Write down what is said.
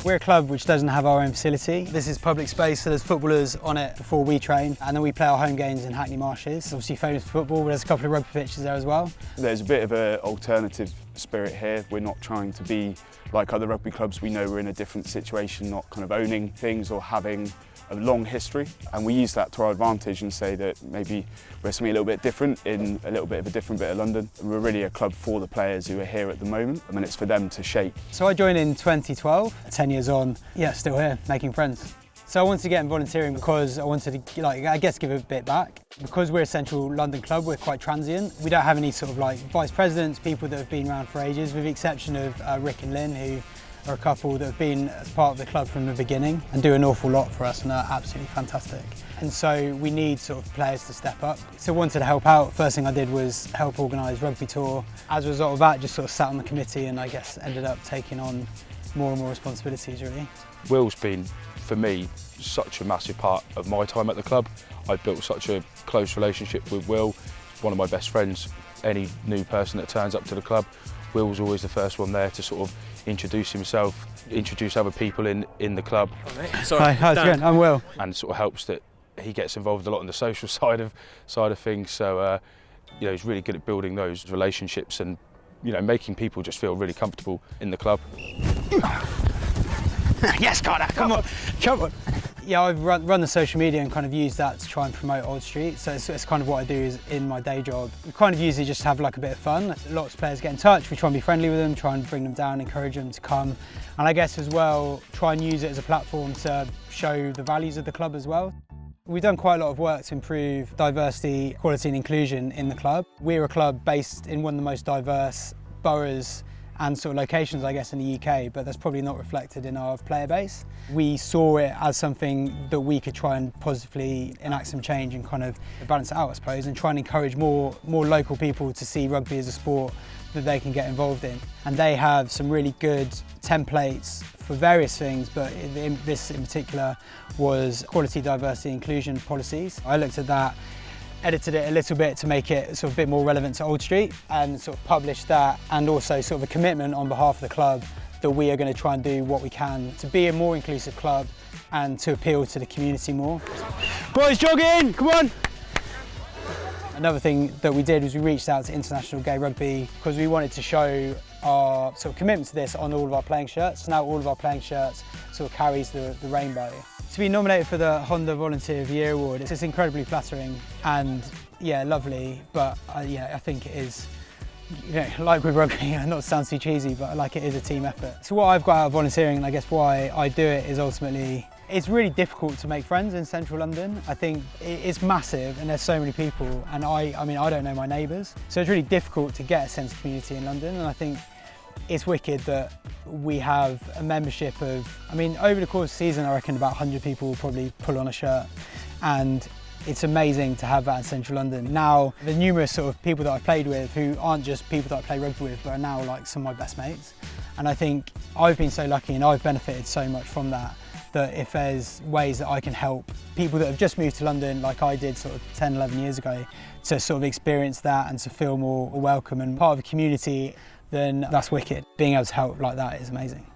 We're a club which doesn't have our own facility. This is public space, so there's footballers on it before we train, and then we play our home games in Hackney Marshes. Obviously famous for football, but there's a couple of rugby pitches there as well. There's a bit of an alternative spirit here. We're not trying to be like other rugby clubs. We know we're in a different situation, not kind of owning things or having a long history, and we use that to our advantage and say that maybe we're something a little bit different in a little bit of a different bit of London. We're really a club for the players who are here at the moment, and then it's for them to shape. So I joined in 2012, 10 years on, yeah, still here, making friends. So I wanted to get in volunteering because I wanted to, I guess, give a bit back. Because we're a central London club, we're quite transient. We don't have any sort of vice presidents, people that have been around for ages, with the exception of Rick and Lynn, who are a couple that have been as part of the club from the beginning and do an awful lot for us and are absolutely fantastic. And so we need sort of players to step up. So I wanted to help out. First thing I did was help organise rugby tour. As a result of that, just sort of sat on the committee and I guess ended up taking on more and more responsibilities really. Will's been, for me, such a massive part of my time at the club. I've built such a close relationship with Will, one of my best friends. Any new person that turns up to the club, Will's always the first one there to sort of introduce himself, introduce other people in the club. Hi, how's it going? I'm Will. And sort of helps that he gets involved a lot in the social side of things. So you know, he's really good at building those relationships and making people just feel really comfortable in the club. Yes, Connor, come on, come on. Yeah, I've run the social media and kind of used that to try and promote Old Street. So it's kind of what I do is in my day job. We kind of use it just to have a bit of fun. Lots of players get in touch, we try and be friendly with them, try and bring them down, encourage them to come. And I guess as well, try and use it as a platform to show the values of the club as well. We've done quite a lot of work to improve diversity, equality and inclusion in the club. We're a club based in one of the most diverse boroughs and sort of locations, I guess, in the UK, but that's probably not reflected in our player base. We saw it as something that we could try and positively enact some change and kind of balance it out, I suppose, and try and encourage more local people to see rugby as a sport that they can get involved in. And they have some really good templates for various things, but this in particular was equality, diversity, inclusion policies. I looked at that, edited it a little bit to make it sort of a bit more relevant to Old Street and sort of published that, and also sort of a commitment on behalf of the club that we are going to try and do what we can to be a more inclusive club and to appeal to the community more. Boys, jogging, come on! Another thing that we did was we reached out to International Gay Rugby because we wanted to show our sort of commitment to this on all of our playing shirts. Now all of our playing shirts sort of carries the rainbow. To be nominated for the Honda Volunteer of the Year award, it's just incredibly flattering and yeah, lovely, but yeah, I think it is, like with rugby, not to sound too cheesy, but like it is a team effort. So what I've got out of volunteering, and I guess why I do it, is ultimately, it's really difficult to make friends in central London. I think it's massive and there's so many people, and I mean, I don't know my neighbours. So it's really difficult to get a sense of community in London, and I think it's wicked that we have a membership of, I mean, over the course of the season, I reckon about 100 people will probably pull on a shirt, and it's amazing to have that in central London. Now, the numerous sort of people that I've played with who aren't just people that I play rugby with, but are now like some of my best mates. And I think I've been so lucky and I've benefited so much from that, that if there's ways that I can help people that have just moved to London, like I did sort of 10, 11 years ago, to sort of experience that and to feel more welcome and part of a community, then that's wicked. Being able to help like that is amazing.